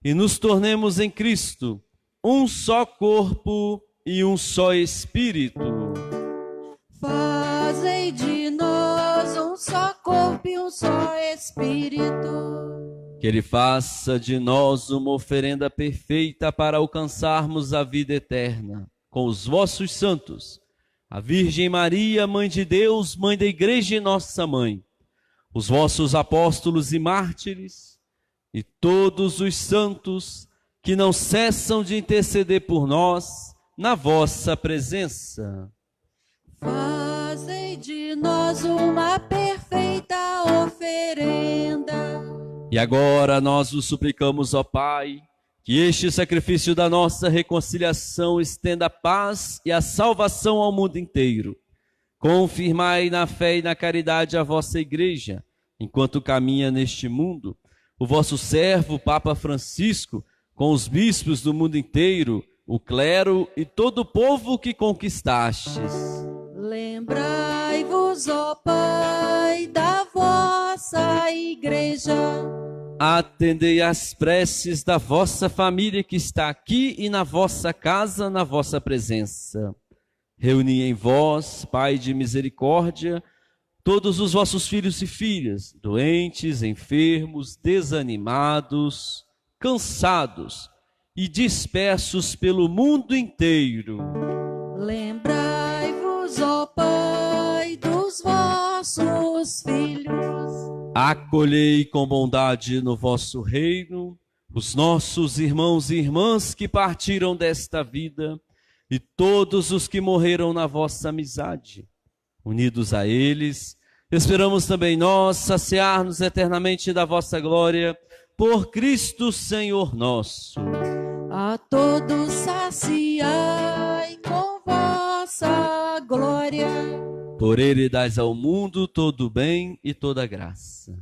e nos tornemos em Cristo um só corpo e um só Espírito. Fazei de nós um só corpo e um só Espírito. Que Ele faça de nós uma oferenda perfeita para alcançarmos a vida eterna, com os vossos santos, a Virgem Maria, Mãe de Deus, Mãe da Igreja e nossa Mãe, os vossos apóstolos e mártires, e todos os santos que não cessam de interceder por nós na vossa presença. Fazei de nós uma perfeita oferenda. E agora nós vos suplicamos, ó Pai, que este sacrifício da nossa reconciliação estenda a paz e a salvação ao mundo inteiro. Confirmai na fé e na caridade a vossa Igreja, enquanto caminha neste mundo, o vosso servo, Papa Francisco, com os bispos do mundo inteiro, o clero e todo o povo que conquistastes. Lembrai-vos, ó Pai, da vossa Igreja. Atendei às preces da vossa família que está aqui e na vossa casa, na vossa presença. Reuni em vós, Pai de misericórdia, todos os vossos filhos e filhas, doentes, enfermos, desanimados, cansados e dispersos pelo mundo inteiro. Lembrai-vos, ó Pai, dos vossos filhos. Acolhei com bondade no vosso reino os nossos irmãos e irmãs que partiram desta vida e todos os que morreram na vossa amizade. Unidos a eles, esperamos também nós saciar-nos eternamente da vossa glória, por Cristo Senhor nosso. A todos saciai com vossa glória. Por ele dais ao mundo todo o bem e toda a graça.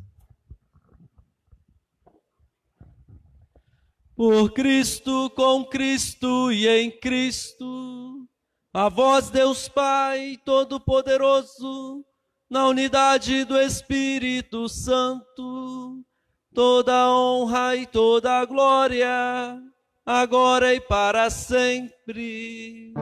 Por Cristo, com Cristo e em Cristo, a vós, Deus Pai Todo-Poderoso, na unidade do Espírito Santo, toda a honra e toda a glória, agora e para sempre.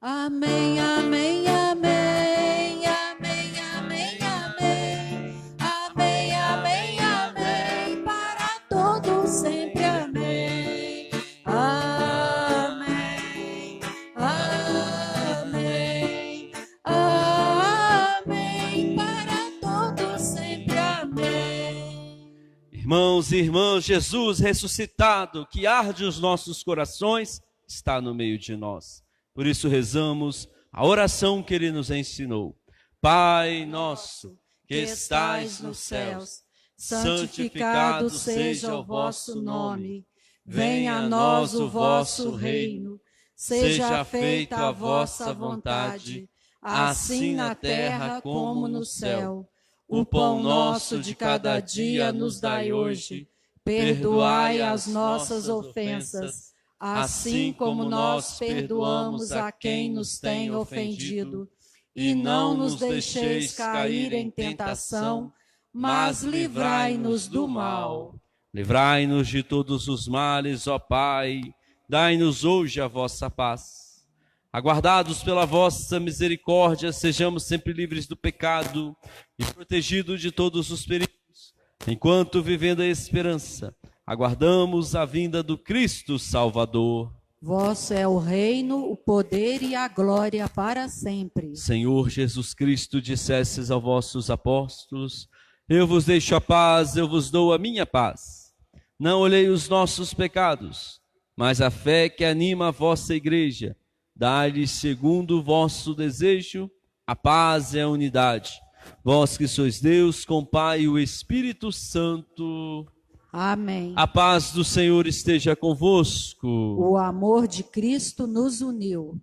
Amém, amém, amém, amém, amém, amém, amém, amém, amém, para todos sempre, amém, amém, amém, amém, para todos sempre, amém. Irmãos e irmãs, Jesus ressuscitado, que arde os nossos corações, está no meio de nós. Por isso rezamos a oração que ele nos ensinou. Pai nosso, que estais nos céus, santificado seja o vosso nome. Venha a nós o vosso reino. Seja feita a vossa vontade, assim na terra como no céu. O pão nosso de cada dia nos dai hoje. Perdoai as nossas ofensas, assim como nós perdoamos a quem nos tem ofendido. E não nos deixeis cair em tentação, mas livrai-nos do mal. Livrai-nos de todos os males, ó Pai. Dai-nos hoje a vossa paz. Aguardados pela vossa misericórdia, sejamos sempre livres do pecado e protegidos de todos os perigos, enquanto, vivendo a esperança, aguardamos a vinda do Cristo Salvador. Vosso é o reino, o poder e a glória para sempre. Senhor Jesus Cristo, dissestes aos vossos apóstolos: eu vos deixo a paz, eu vos dou a minha paz. Não olhei os nossos pecados, mas a fé que anima a vossa igreja. Dai-lhes, segundo o vosso desejo, a paz e a unidade. Vós que sois Deus, com o Pai e o Espírito Santo. Amém. A paz do Senhor esteja convosco. O amor de Cristo nos uniu.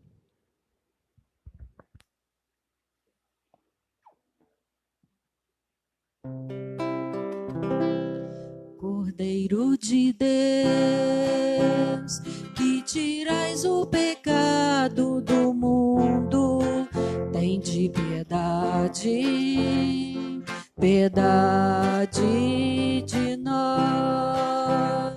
Cordeiro de Deus, que tirais o pecado do mundo, tende piedade, piedade de nós.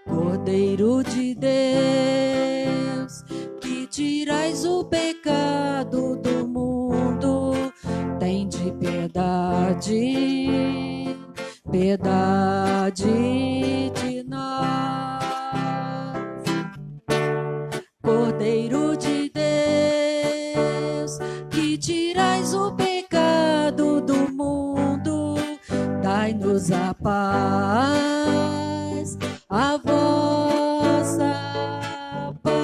Cordeiro de Deus, que tirais o pecado do mundo, tende piedade, piedade de nós. Cordeiro de Deus, que tirais o pecado do mundo, dai-nos a paz, a vossa paz.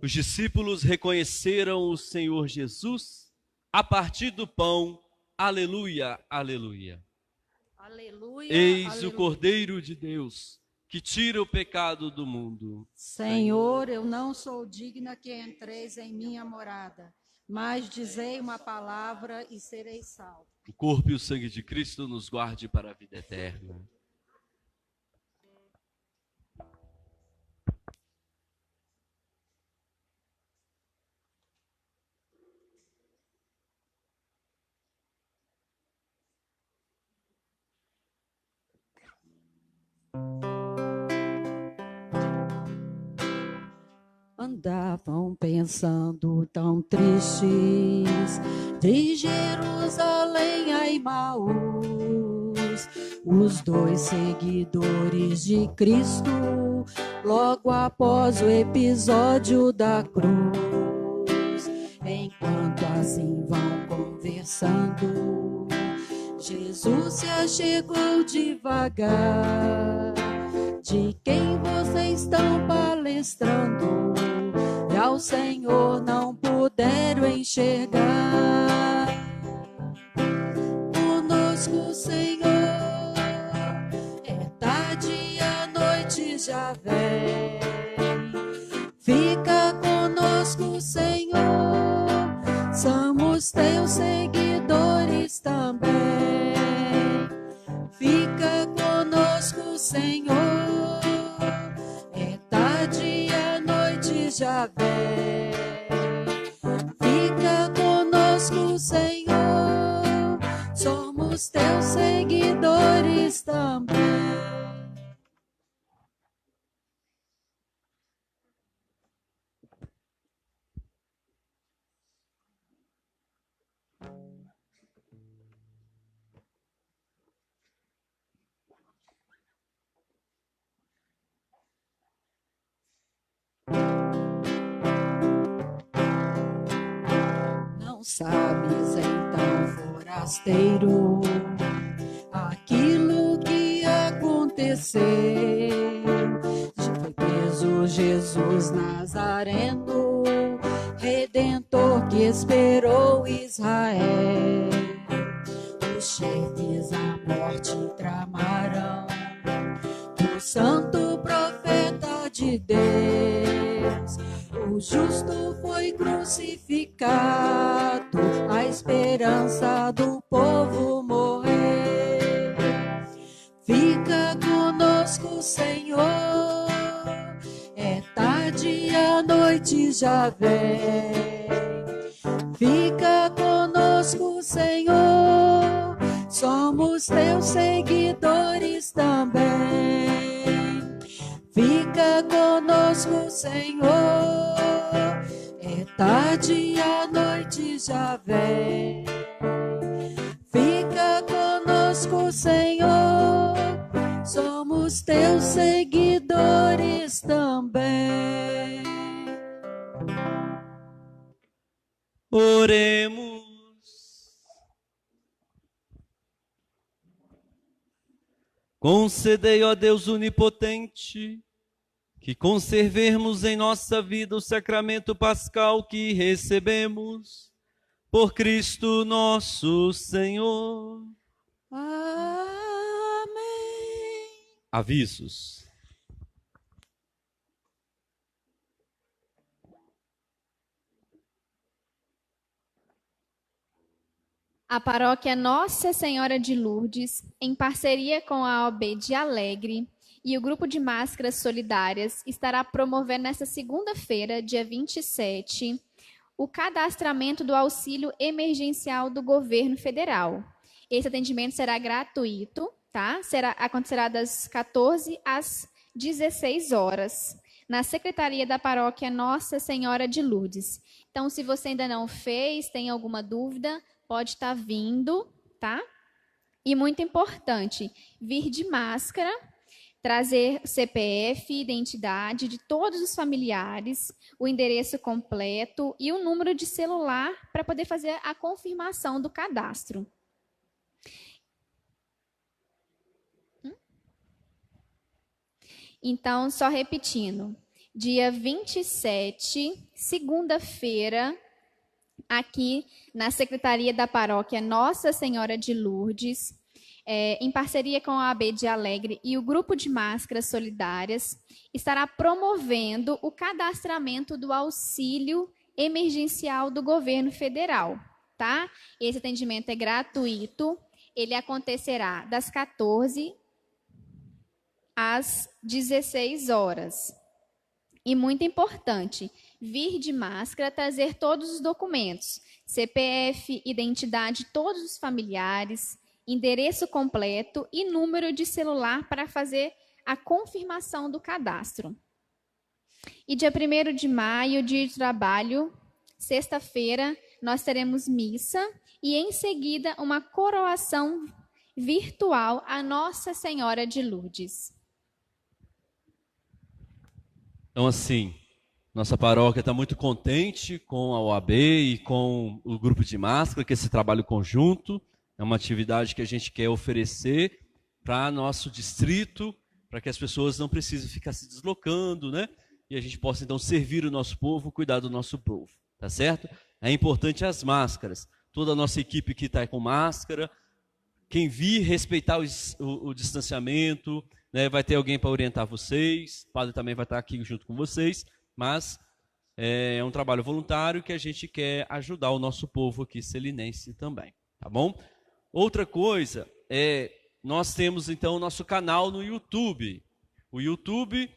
Os discípulos reconheceram o Senhor Jesus a partir do pão. Aleluia, aleluia. Aleluia. Eis aleluia. o Cordeiro de Deus, que tira o pecado do mundo. Senhor, eu não sou digna que entreis em minha morada, mas dizei uma palavra e serei salvo. O corpo e o sangue de Cristo nos guarde para a vida eterna. Andavam pensando tão tristes, de Jerusalém a Emaús, os dois seguidores de Cristo, logo após o episódio da cruz. Enquanto assim vão conversando, Jesus se achegou devagar. De quem vocês estão palestrando? E ao Senhor não puderam enxergar. conosco, Senhor. É tarde, a noite já vem. Fica conosco, Senhor. Somos teus seguidores também. Fica conosco, Senhor. É tarde, a noite já vem. Fica conosco, Senhor. Somos teus seguidores também. Não sabes então, forasteiro, aquilo que aconteceu. Foi preso Jesus Nazareno, Redentor que esperou Israel. Os chefes a morte tramaram do santo profeta de Deus. O justo foi crucificado, a esperança do povo morrer. Fica conosco, Senhor. É tarde, a noite já vem. Fica conosco, Senhor. Somos teus seguidores também. Fica conosco, Senhor. É tarde, a noite já vem. Fica conosco, Senhor. Somos teus seguidores também. Oremos. Concedei, ó Deus onipotente, que conservemos em nossa vida o sacramento pascal que recebemos, por Cristo nosso Senhor. Amém. Avisos. A paróquia Nossa Senhora de Lourdes, em parceria com a OAB de Alegre e o Grupo de Máscaras Solidárias, estará promovendo nesta segunda-feira, dia 27, o cadastramento do auxílio emergencial do governo federal. Esse atendimento será gratuito, tá? Acontecerá das 14 às 16 horas, na Secretaria da Paróquia Nossa Senhora de Lourdes. Então, se você ainda não fez, tem alguma dúvida, pode estar vindo, tá? E muito importante, vir de máscara, trazer CPF, identidade de todos os familiares, o endereço completo e o número de celular para poder fazer a confirmação do cadastro. Então, só repetindo, dia 27, segunda-feira, aqui na Secretaria da Paróquia Nossa Senhora de Lourdes, em parceria com a OAB de Alegre e o Grupo de Máscaras Solidárias, estará promovendo o cadastramento do auxílio emergencial do governo federal, tá? Esse atendimento é gratuito, ele acontecerá das 14 às 16 horas. E muito importante, vir de máscara, trazer todos os documentos, CPF, identidade de todos os familiares, endereço completo e número de celular para fazer a confirmação do cadastro. E dia 1º de maio, dia de trabalho, sexta-feira, nós teremos missa e em seguida uma coroação virtual à Nossa Senhora de Lourdes. Então, assim, nossa paróquia está muito contente com a OAB e com o grupo de máscara, que esse trabalho conjunto é uma atividade que a gente quer oferecer para nosso distrito, para que as pessoas não precisem ficar se deslocando, né? E a gente possa, então, servir o nosso povo, cuidar do nosso povo, tá certo? É importante as máscaras. Toda a nossa equipe que está com máscara, quem vir, respeitar o distanciamento, né? Vai ter alguém para orientar vocês, o padre também vai estar aqui junto com vocês, mas é um trabalho voluntário que a gente quer ajudar o nosso povo aqui selinense também, tá bom? Outra coisa, nós temos então o nosso canal no YouTube. O YouTube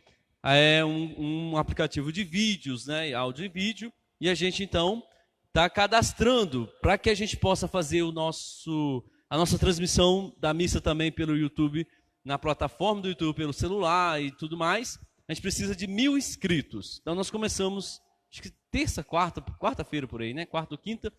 é um aplicativo de vídeos, né? Áudio e vídeo, e a gente então está cadastrando para que a gente possa fazer a nossa transmissão da missa também pelo YouTube, na plataforma do YouTube, pelo celular e tudo mais. A gente precisa de 1000 inscritos. Então nós começamos, acho que quarta-feira por aí, né? Quarta ou quinta.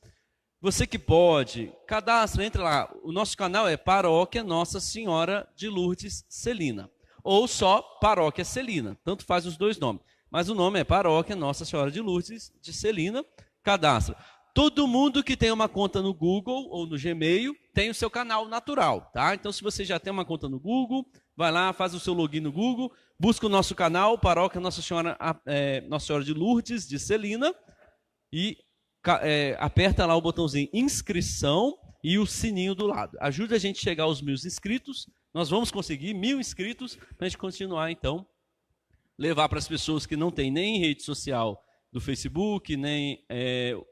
Você que pode, cadastra, entra lá. O nosso canal é Paróquia Nossa Senhora de Lourdes Celina. Ou só Paróquia Celina. Tanto faz os dois nomes. Mas o nome é Paróquia Nossa Senhora de Lourdes de Celina. Cadastra. Todo mundo que tem uma conta no Google ou no Gmail tem o seu canal natural, tá? Então, se você já tem uma conta no Google, vai lá, faz o seu login no Google, busca o nosso canal, Paróquia Nossa Senhora de Lourdes de Celina, e aperta lá o botãozinho inscrição e o sininho do lado. Ajuda a gente a chegar aos 1000 inscritos. Nós vamos conseguir 1000 inscritos para a gente continuar, então, levar para as pessoas que não têm nem rede social do Facebook, nem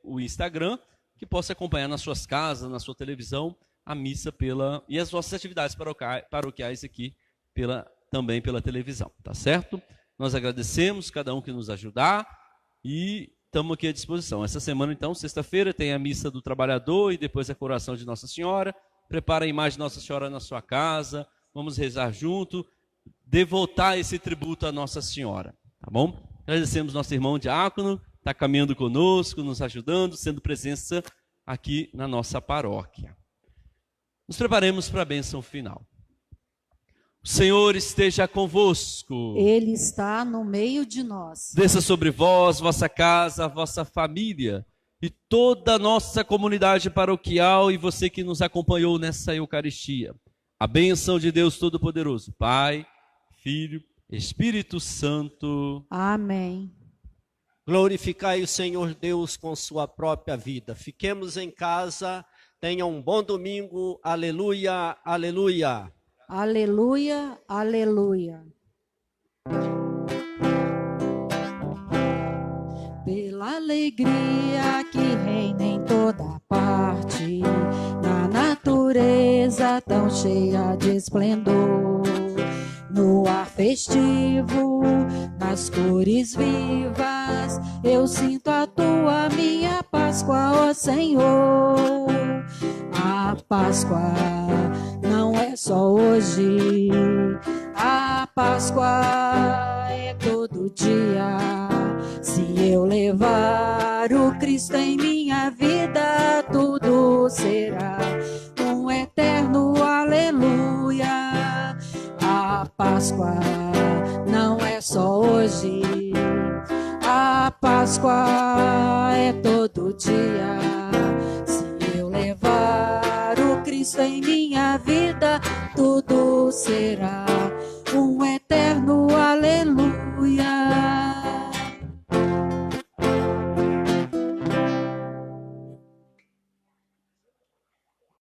o Instagram, que possa acompanhar nas suas casas, na sua televisão, a missa e as nossas atividades paroquiais aqui também pela televisão, tá certo? Nós agradecemos cada um que nos ajudar e estamos aqui à disposição. Essa semana, então, sexta-feira, tem a missa do trabalhador e depois a coroação de Nossa Senhora. Prepara a imagem de Nossa Senhora na sua casa, vamos rezar junto, devotar esse tributo a Nossa Senhora, tá bom? Agradecemos nosso irmão diácono, está caminhando conosco, nos ajudando, sendo presença aqui na nossa paróquia. Nos preparemos para a bênção final. O Senhor esteja convosco. Ele está no meio de nós. Desça sobre vós, vossa casa, vossa família e toda a nossa comunidade paroquial e você que nos acompanhou nessa Eucaristia. A bênção de Deus Todo-Poderoso, Pai, Filho, Espírito Santo. Amém. Glorificai o Senhor Deus com sua própria vida. Fiquemos em casa, tenham um bom domingo. Aleluia, aleluia. Aleluia, aleluia. Pela alegria que reina em toda parte, na natureza tão cheia de esplendor, no ar festivo, nas cores vivas, eu sinto a tua minha Páscoa, ó Senhor. A Páscoa não é só hoje, a Páscoa é todo dia. Se eu levar o Cristo em minha vida, tudo será um eterno aleluia. A Páscoa não é só hoje, a Páscoa é todo